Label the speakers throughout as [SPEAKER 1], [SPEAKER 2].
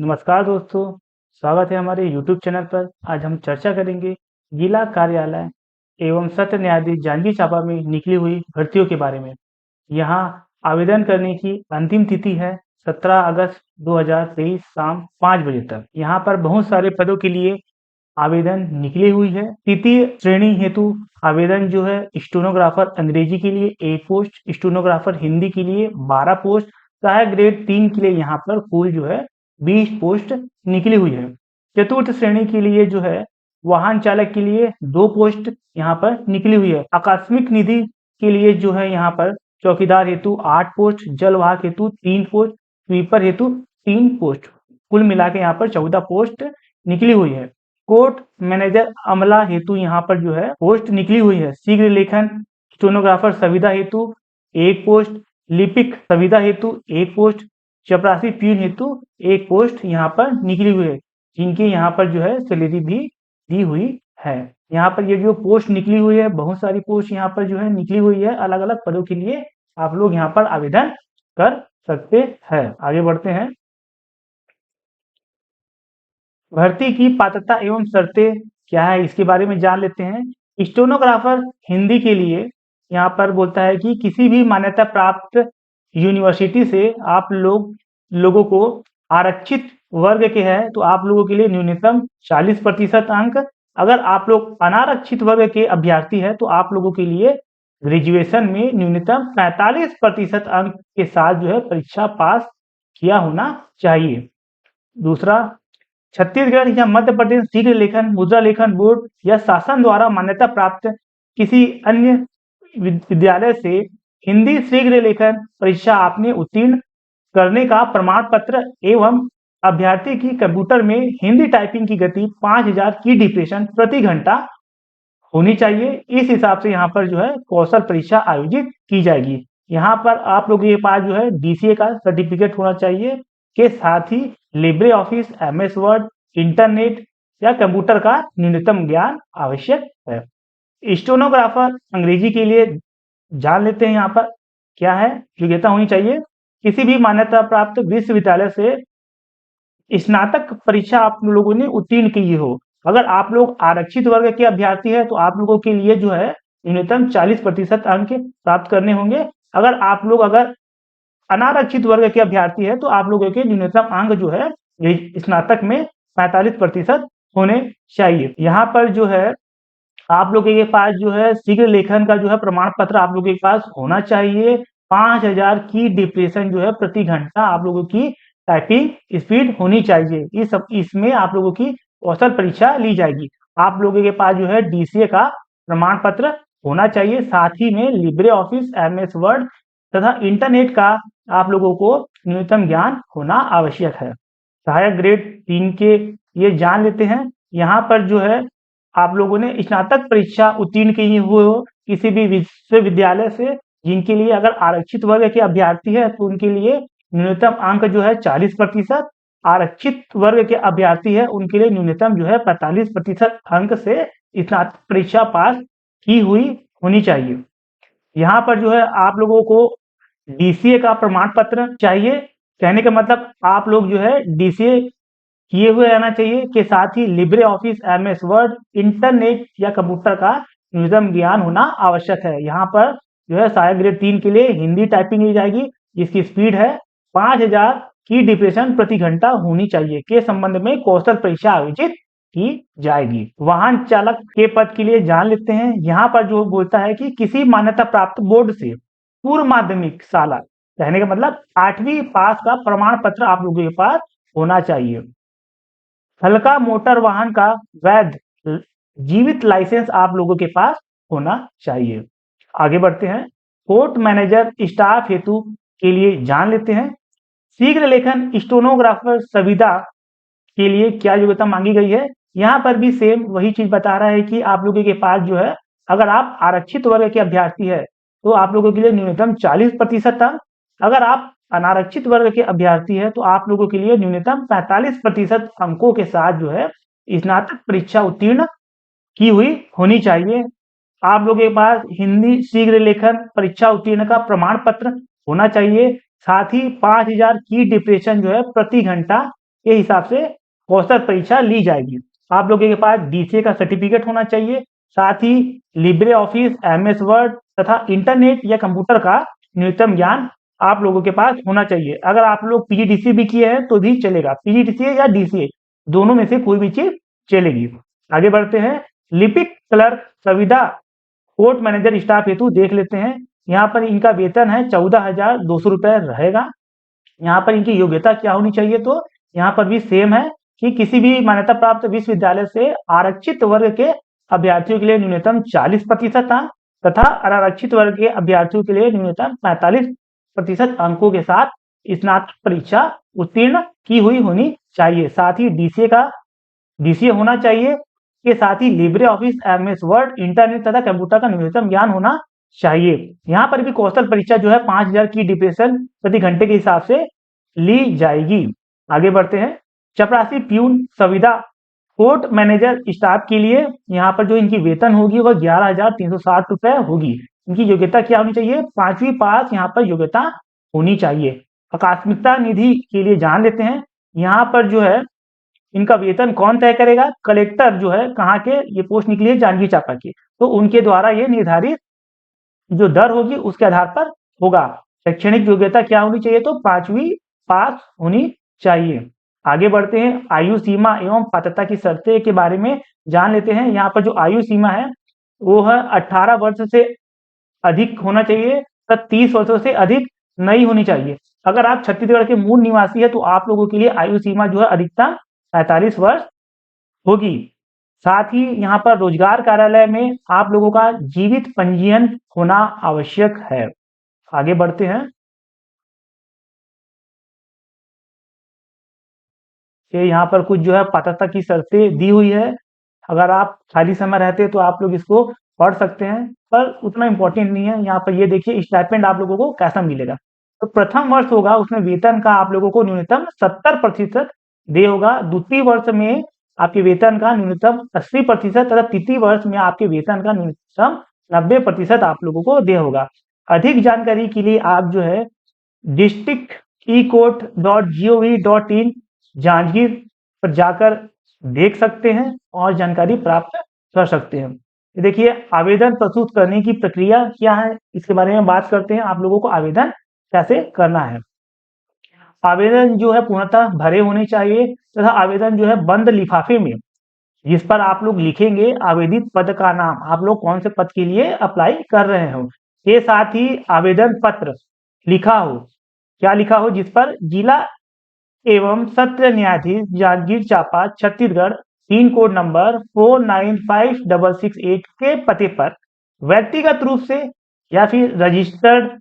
[SPEAKER 1] नमस्कार दोस्तों, स्वागत है हमारे YouTube चैनल पर। आज हम चर्चा करेंगे जिला कार्यालय एवं सत्र न्यायाधीश जांजगीर चांपा में निकली हुई भर्तियों के बारे में। यहाँ आवेदन करने की अंतिम तिथि है 17 अगस्त 2023 शाम 5 बजे तक। यहाँ पर बहुत सारे पदों के लिए आवेदन निकली हुई है। तृतीय श्रेणी हेतु आवेदन जो है स्टेनोग्राफर अंग्रेजी के लिए 1 पोस्ट, स्टेनोग्राफर हिंदी के लिए 12 पोस्ट, सहायक ग्रेड 3 के लिए यहाँ पर कुल जो है 20 पोस्ट निकली हुई है। चतुर्थ श्रेणी के लिए जो है वाहन चालक के लिए 2 पोस्ट यहाँ पर निकली हुई है। आकस्मिक निधि के लिए जो है यहाँ पर चौकीदार हेतु 8 पोस्ट, जलवाहक हेतु 3 पोस्ट, स्वीपर हेतु 3 पोस्ट, कुल मिला के यहाँ पर 14 पोस्ट निकली हुई है। कोर्ट मैनेजर अमला हेतु यहाँ पर जो है पोस्ट निकली हुई है। शीघ्र लेखन स्टेनोग्राफर संविदा हेतु 1 पोस्ट, लिपिक संविदा हेतु 1 पोस्ट, चपरासी प्यून हेतु 1 पोस्ट यहाँ पर निकली हुई है, जिनके यहाँ पर जो है सैलरी भी दी हुई है। यहाँ पर ये जो पोस्ट निकली हुई है, बहुत सारी पोस्ट यहाँ पर जो है निकली हुई है। अलग अलग पदों के लिए आप लोग यहाँ पर आवेदन कर सकते हैं। आगे बढ़ते हैं। भर्ती की पात्रता एवं शर्तें क्या है, इसके बारे में जान लेते हैं। स्टेनोग्राफर हिंदी के लिए यहाँ पर बोलता है कि किसी भी मान्यता प्राप्त यूनिवर्सिटी से आप लोगों को आरक्षित वर्ग के हैं तो आप लोगों के लिए न्यूनतम 40% अंक। अगर आप लोग अनारक्षित वर्ग के अभ्यर्थी हैं तो आप लोगों के लिए ग्रेजुएशन में न्यूनतम 45% अंक के साथ जो है परीक्षा पास किया होना चाहिए। दूसरा, छत्तीसगढ़ या मध्य प्रदेश शीघ्र लेखन मुद्रा लेखन बोर्ड या शासन द्वारा मान्यता प्राप्त किसी अन्य विद्यालय से हिंदी शीघ्र लेखन परीक्षा आपने उत्तीर्ण करने का प्रमाण पत्र एवं अभ्यर्थी की कंप्यूटर में हिंदी टाइपिंग की गति 5000 की डिप्रेशन प्रति घंटा होनी चाहिए। इस हिसाब से यहाँ पर जो है कौशल परीक्षा आयोजित की जाएगी। यहाँ पर आप लोगों के पास जो है DCA का सर्टिफिकेट होना चाहिए, के साथ ही Libre Office, MS Word, internet या कंप्यूटर का न्यूनतम ज्ञान आवश्यक है। स्टेनोग्राफर अंग्रेजी के लिए जान लेते हैं यहाँ पर क्या है योग्यता होनी चाहिए। किसी भी मान्यता प्राप्त विश्वविद्यालय से स्नातक परीक्षा आप लोगों ने उत्तीर्ण की हो। अगर आप लोग आरक्षित वर्ग के अभ्यर्थी हैं तो आप लोगों के लिए जो है न्यूनतम 40% अंक प्राप्त करने होंगे। अगर आप लोग अनारक्षित वर्ग के अभ्यर्थी है तो आप लोगों के न्यूनतम अंक जो है स्नातक में 45% होने चाहिए। यहाँ पर जो है आप लोगों के पास जो है शीघ्र लेखन का जो है प्रमाण पत्र आप लोगों के पास होना चाहिए। 5000 की डिप्रेशन जो है प्रति घंटा आप लोगों की टाइपिंग स्पीड होनी चाहिए। इसमें आप लोगों की कौशल परीक्षा ली जाएगी। आप लोगों के पास जो है DCA का प्रमाण पत्र होना चाहिए, साथ ही में लिब्रे ऑफिस, MS वर्ड तथा इंटरनेट का आप लोगों को न्यूनतम ज्ञान होना आवश्यक है। सहायक ग्रेड 3 के ये जान लेते हैं। यहाँ पर जो है आप लोगों ने स्नातक परीक्षा उत्तीर्ण की हुए हो किसी भी विश्वविद्यालय से, जिनके लिए अगर आरक्षित वर्ग के अभ्यर्थी है तो उनके लिए न्यूनतम अंक जो है 40%, आरक्षित वर्ग के अभ्यर्थी है उनके लिए न्यूनतम जो है 45% अंक से स्नातक परीक्षा पास की हुई होनी चाहिए। यहाँ पर जो है आप लोगों को DCA का प्रमाण पत्र चाहिए। कहने का मतलब आप लोग जो है DCA किए हुए रहना चाहिए, के साथ ही Libre Office, MS Word, internet या कंप्यूटर का न्यूनतम ज्ञान होना आवश्यक है। यहाँ पर जो है सहायक ग्रेड 3 के लिए हिंदी टाइपिंग ली जाएगी, जिसकी स्पीड है 5000 की डिप्रेशन प्रति घंटा होनी चाहिए। के संबंध में कौशल परीक्षा आयोजित की जाएगी। वाहन चालक के पद के लिए जान लेते हैं। यहाँ पर जो बोलता है कि किसी मान्यता प्राप्त बोर्ड से पूर्व माध्यमिक शाला, कहने का मतलब 8वीं पास का प्रमाण पत्र आप लोगों के पास होना चाहिए। हल्का मोटर वाहन का वैध जीवित लाइसेंस आप लोगों के पास होना चाहिए। आगे बढ़ते हैं। कोर्ट मैनेजर स्टाफ हेतु के लिए जान लेते हैं। शीघ्र लेखन स्टेनोग्राफर संविदा के लिए क्या योग्यता मांगी गई है। यहाँ पर भी सेम वही चीज बता रहा है कि आप लोगों के पास जो है अगर आप आरक्षित वर्ग के अभ्यर्थी है तो आप लोगों के लिए न्यूनतम 40% अंक, अगर आप अनारक्षित वर्ग के अभ्यर्थी है तो आप लोगों के लिए न्यूनतम 45% अंकों के साथ जो है स्नातक परीक्षा उत्तीर्ण की हुई होनी चाहिए। आप लोगों के पास हिंदी शीघ्र लेखन परीक्षा उत्तीर्ण का प्रमाण पत्र होना चाहिए, साथ ही 5000 की डिप्रेशन जो है प्रति घंटा के हिसाब से कौशल परीक्षा ली जाएगी। आप लोगों के पास DCA का सर्टिफिकेट होना चाहिए, साथ ही लिब्रे ऑफिस, MS वर्ड तथा इंटरनेट या कंप्यूटर का न्यूनतम ज्ञान आप लोगों के पास होना चाहिए। अगर आप लोग PGDCA भी किए हैं तो भी चलेगा, PGDCA या DCA दोनों में से कोई भी चीज चलेगी। आगे बढ़ते हैं, लिपिक क्लर्क संविदा कोर्ट मैनेजर स्टाफ हेतु देख लेते हैं। यहाँ पर इनका वेतन है 14,200 रुपये रहेगा। यहाँ पर इनकी योग्यता क्या होनी चाहिए, तो यहाँ पर भी सेम है कि किसी भी मान्यता प्राप्त विश्वविद्यालय से आरक्षित वर्ग के अभ्यर्थियों के लिए न्यूनतम 40% तथा अनारक्षित वर्ग के अभ्यर्थियों के लिए न्यूनतम 45% अंकों के साथ स्नातक परीक्षा उत्तीर्ण की हुई होनी चाहिए। साथ ही DCA होना चाहिए के साथ ही Libre Office, MS Word, internet तथा कंप्यूटर का न्यूनतम ज्ञान होना चाहिए। यहाँ पर भी कौशल परीक्षा जो है 5,000 की डिप्रेशन प्रति घंटे के हिसाब से ली जाएगी। आगे बढ़ते हैं, चपरासी, प्यून, संविदा कोर्ट मैनेजर स्टाफ के लिए यहाँ पर जो इनकी वेतन होगी वह 11,360 रुपये होगी। इनकी योग्यता क्या होनी चाहिए, 5वीं पास यहाँ पर योग्यता होनी चाहिए। आकस्मिकता निधि के लिए जान लेते हैं। यहाँ पर जो है इनका वेतन कौन तय करेगा, कलेक्टर जो है कहाँ के, ये पोस्ट निकली है जांजगीर चांपा की, तो उनके द्वारा ये निर्धारित जो दर होगी उसके आधार पर होगा। शैक्षणिक योग्यता क्या होनी चाहिए, तो 5वीं पास होनी चाहिए। आगे बढ़ते हैं, आयु सीमा एवं पात्रता की शर्तें के बारे में जान लेते हैं। यहाँ पर जो आयु सीमा है वो है 18 वर्ष से अधिक होना चाहिए, तो 30 वर्षों से अधिक नहीं होनी चाहिए। अगर आप छत्तीसगढ़ के मूल निवासी है तो आप लोगों के लिए आयु सीमा जो है अधिकतम 45 वर्ष होगी। साथ ही यहाँ पर रोजगार कार्यालय में आप लोगों का जीवित पंजीयन होना आवश्यक है। आगे बढ़ते हैं, ये यहाँ पर कुछ जो है पात्रता की शर्तें दी हुई है। अगर आप खाली समय रहते तो आप लोग इसको पढ़ सकते हैं, पर उतना इम्पोर्टेंट नहीं है। यहाँ पर ये देखिए स्टाइपेंड आप लोगों को कैसा मिलेगा, तो प्रथम वर्ष होगा उसमें वेतन का आप लोगों को न्यूनतम 70% दे होगा। द्वितीय वर्ष में आपके वेतन का न्यूनतम 80% तथा तृतीय वर्ष में आपके वेतन का न्यूनतम 90% आप लोगों को दे होगा। अधिक जानकारी के लिए आप जो है districtecort.gov.in जांजगीर पर जाकर देख सकते हैं और जानकारी प्राप्त कर सकते हैं। देखिए आवेदन प्रस्तुत करने की प्रक्रिया क्या है, इसके बारे में बात करते हैं। आप लोगों को आवेदन कैसे करना है। आवेदन जो है पूर्णतः भरे होने चाहिए तथा आवेदन जो है बंद लिफाफे में, जिस पर आप लोग लिखेंगे आवेदित पद का नाम, आप लोग कौन से पद के लिए अप्लाई कर रहे हो, के साथ ही आवेदन पत्र लिखा हो, क्या लिखा हो, जिस पर जिला एवं सत्र न्यायाधीश Janjgir Champa Chhattisgarh pin code number 495668 के पते पर व्यक्तिगत रूप से या फिर registered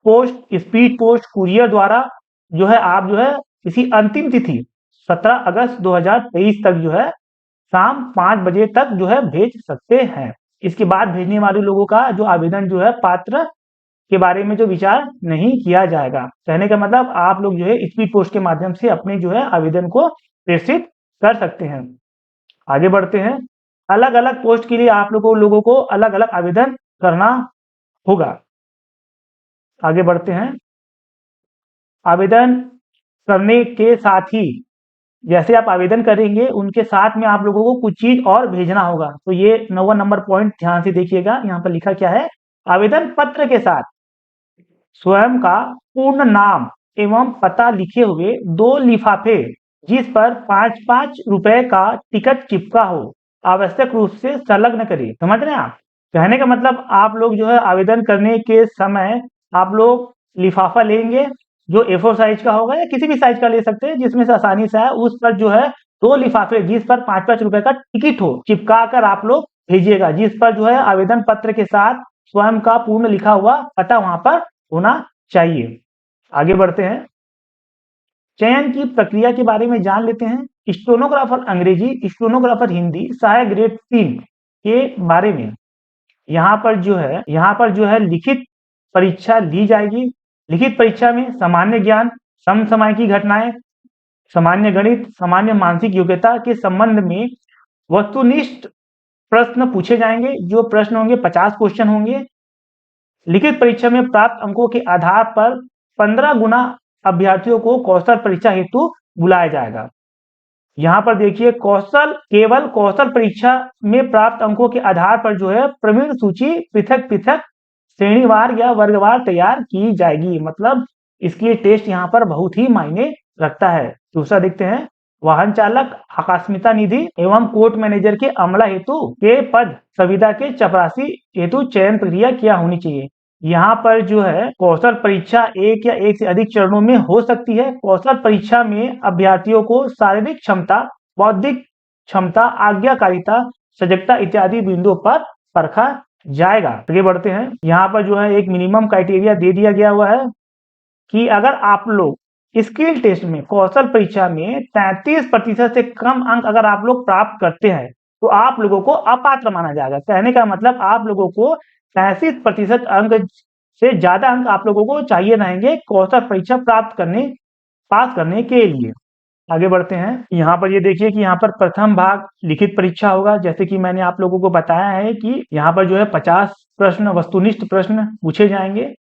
[SPEAKER 1] post, speed post, courier द्वारा जो है आप जो है किसी अंतिम तिथि 17 अगस्त 2023 तक जो है शाम 5 बजे तक जो है भेज सकते हैं। इसके बाद भेजने वाले लोगों का जो आवेदन जो है पात्र के बारे में जो विचार नहीं किया जाएगा। कहने का मतलब आप लोग जो है स्पीड पोस्ट के माध्यम से अपने जो है आवेदन को प्रेषित कर सकते हैं। आगे बढ़ते हैं, अलग अलग पोस्ट के लिए आप लोगों को अलग अलग आवेदन करना होगा। आगे बढ़ते हैं, आवेदन करने के साथ ही जैसे आप आवेदन करेंगे उनके साथ में आप लोगों को कुछ चीज और भेजना होगा। तो ये 9वां नंबर पॉइंट ध्यान से देखिएगा, यहाँ पर लिखा क्या है, आवेदन पत्र के साथ स्वयं का पूर्ण नाम एवं पता लिखे हुए 2 लिफाफे जिस पर 5-5 रुपए का टिकट चिपका हो आवश्यक रूप से संलग्न करिए। समझ रहे हैं आप, कहने का मतलब आप लोग जो है आवेदन करने के समय आप लोग लिफाफा लेंगे जो A4 साइज का होगा या किसी भी साइज का ले सकते हैं जिसमें से आसानी से है, उस पर जो है 2 लिफाफे जिस पर 5-5 रुपए का टिकट हो चिपका कर आप लोग भेजिएगा, जिस पर जो है आवेदन पत्र के साथ स्वयं का पूर्ण लिखा हुआ पता वहां पर होना चाहिए। आगे बढ़ते हैं, चयन की प्रक्रिया के बारे में जान लेते हैं। स्टेनोग्राफर अंग्रेजी, स्टेनोग्राफर हिंदी, सहायक ग्रेड 3 के बारे में यहाँ पर जो है लिखित परीक्षा ली जाएगी। लिखित परीक्षा में सामान्य ज्ञान, समसामयिक घटनाएं, सामान्य गणित, सामान्य मानसिक योग्यता के संबंध में वस्तुनिष्ठ प्रश्न पूछे जाएंगे। जो प्रश्न होंगे 50 क्वेश्चन होंगे। लिखित परीक्षा में प्राप्त अंकों के आधार पर 15 गुना अभ्यर्थियों को कौशल परीक्षा हेतु बुलाया जाएगा। यहाँ पर देखिए केवल कौशल परीक्षा में प्राप्त अंकों के आधार पर जो है प्रवीण सूची पृथक श्रेणीवार या वर्गवार तैयार की जाएगी। मतलब इसके लिए टेस्ट यहाँ पर बहुत ही मायने रखता है। दूसरा देखते हैं, वाहन चालक आकस्मिकता निधि एवं कोर्ट मैनेजर के अमला हेतु के पद संविदा के चपरासी हेतु चयन प्रक्रिया क्या होनी चाहिए। यहाँ पर जो है कौशल परीक्षा एक या एक से अधिक चरणों में हो सकती है। कौशल परीक्षा में अभ्यर्थियों को शारीरिक क्षमता, बौद्धिक क्षमता, आज्ञाकारिता, सजगता इत्यादि बिंदुओं पर परखा जाएगा। आगे बढ़ते हैं, यहाँ पर जो है एक मिनिमम क्राइटेरिया दे दिया गया हुआ है कि अगर आप लोग स्किल टेस्ट में कौशल परीक्षा में 33% से कम अंक अगर आप लोग प्राप्त करते हैं तो आप लोगों को अपात्र माना जाएगा। कहने का मतलब आप लोगों को 33% अंक से ज्यादा अंक आप लोगों को चाहिए रहेंगे कौशल परीक्षा पास करने के लिए। आगे बढ़ते हैं, यहाँ पर ये देखिए कि यहाँ पर प्रथम भाग लिखित परीक्षा होगा। जैसे कि मैंने आप लोगों को बताया है कि यहाँ पर जो है 50 प्रश्न वस्तुनिष्ठ प्रश्न पूछे जाएंगे।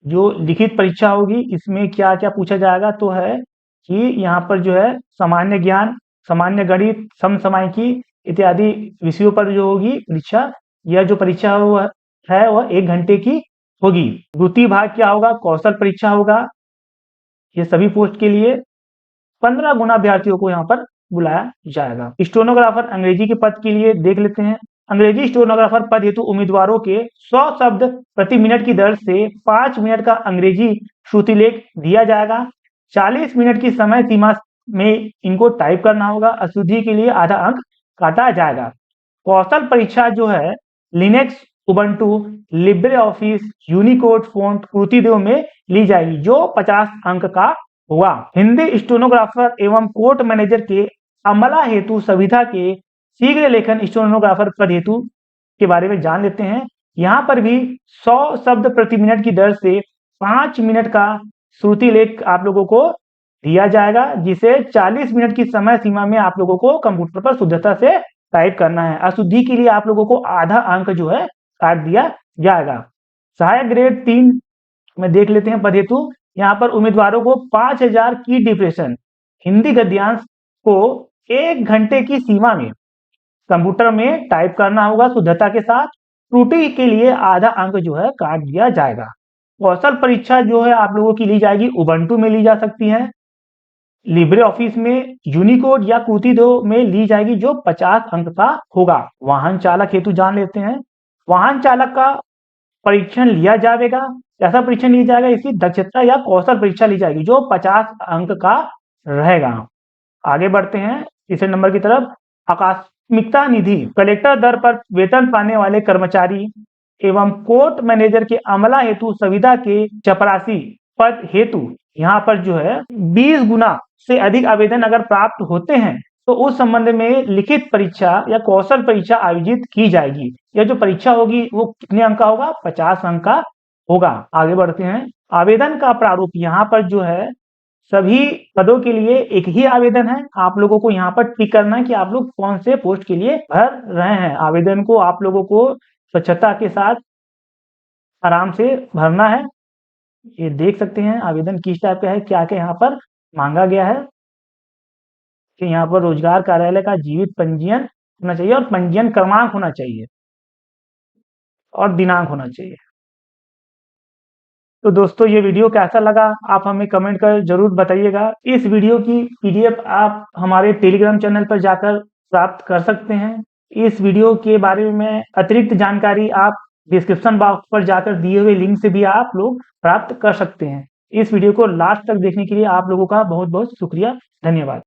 [SPEAKER 1] जो लिखित परीक्षा होगी इसमें क्या क्या पूछा जाएगा तो है कि यहाँ पर जो है सामान्य ज्ञान, सामान्य गणित, समसामयिकी इत्यादि विषयों पर जो होगी परीक्षा। यह जो परीक्षा है वह 1 घंटे की होगी। द्वितीय भाग क्या होगा, कौशल परीक्षा होगा। ये सभी पोस्ट के लिए 15 गुना अभ्यर्थियों को यहाँ पर बुलाया जाएगा। स्टेनोग्राफर अंग्रेजी के पद के लिए देख लेते हैं। अंग्रेजी स्टेनोग्राफर पद हेतु उम्मीदवारों के 100 शब्द प्रति मिनट की दर से 5 मिनट का अंग्रेजी श्रुतिलेख दिया जाएगा। 40 मिनट की समय सीमा में इनको टाइप करना होगा। अशुद्धि के लिए आधा अंक काटा जाएगा। कौशल परीक्षा जो है Linux, Ubuntu, Libre office, Unicode font, Kruti Dev में ली जाएगी जो 50 अंक का हुआ। हिंदी स्टेनोग्राफर एवं कोर्ट मैनेजर के अमला हेतु संविदा के शीघ्र लेखन स्टेनोग्राफर पद हेतु के बारे में जान लेते हैं। यहाँ पर भी 100 शब्द प्रति मिनट की दर से 5 मिनट का श्रुति लेख आप लोगों को दिया जाएगा, जिसे 40 मिनट की समय सीमा में आप लोगों को कंप्यूटर पर शुद्धता से टाइप करना है। अशुद्धि के लिए आप लोगों को आधा अंक जो है काट दिया जाएगा। सहायक ग्रेड 3 में देख लेते हैं पद हेतु। यहाँ पर उम्मीदवारों को 5000 की डिप्रेशन हिंदी गद्यांश को 1 घंटे की सीमा में कंप्यूटर में टाइप करना होगा शुद्धता के साथ। त्रुटि के लिए आधा अंक जो है काट दिया जाएगा। कौशल परीक्षा जो है आप लोगों की ली जाएगी उबंटू में ली जा सकती है, लिब्रे ऑफिस में, यूनिकोड या कृतिदेव में ली जाएगी जो 50 अंक का होगा। वाहन चालक हेतु जान लेते हैं। वाहन चालक का परीक्षण लिया जाएगा। कैसा परीक्षण लिया जाएगा, इसकी दक्षता या कौशल परीक्षा ली जाएगी जो 50 अंक का रहेगा। आगे बढ़ते हैं तीसरे नंबर की तरफ। आकस्मिकता निधि कलेक्टर दर पर वेतन पाने वाले कर्मचारी एवं कोर्ट मैनेजर के अमला हेतु संविदा के चपरासी पद हेतु यहाँ पर जो है 20 गुना से अधिक आवेदन अगर प्राप्त होते हैं तो उस संबंध में लिखित परीक्षा या कौशल परीक्षा आयोजित की जाएगी। यह जो परीक्षा होगी वो कितने अंक का होगा, 50 अंक का होगा। आगे बढ़ते हैं। आवेदन का प्रारूप यहाँ पर जो है सभी पदों के लिए एक ही आवेदन है। आप लोगों को यहाँ पर टिक करना है कि आप लोग कौन से पोस्ट के लिए भर रहे हैं। आवेदन को आप लोगों को स्वच्छता के साथ आराम से भरना है। ये देख सकते हैं आवेदन किस टाइप का है, क्या क्या यहाँ पर मांगा गया है कि यहाँ पर रोजगार कार्यालय का जीवित पंजीयन होना चाहिए और पंजीयन क्रमांक होना चाहिए और दिनांक होना चाहिए। तो दोस्तों ये वीडियो कैसा लगा आप हमें कमेंट कर जरूर बताइएगा। इस वीडियो की पीडीएफ आप हमारे टेलीग्राम चैनल पर जाकर प्राप्त कर सकते हैं। इस वीडियो के बारे में अतिरिक्त जानकारी आप डिस्क्रिप्शन बॉक्स पर जाकर दिए हुए लिंक से भी आप लोग प्राप्त कर सकते हैं। इस वीडियो को लास्ट तक देखने के लिए आप लोगों का बहुत बहुत शुक्रिया, धन्यवाद।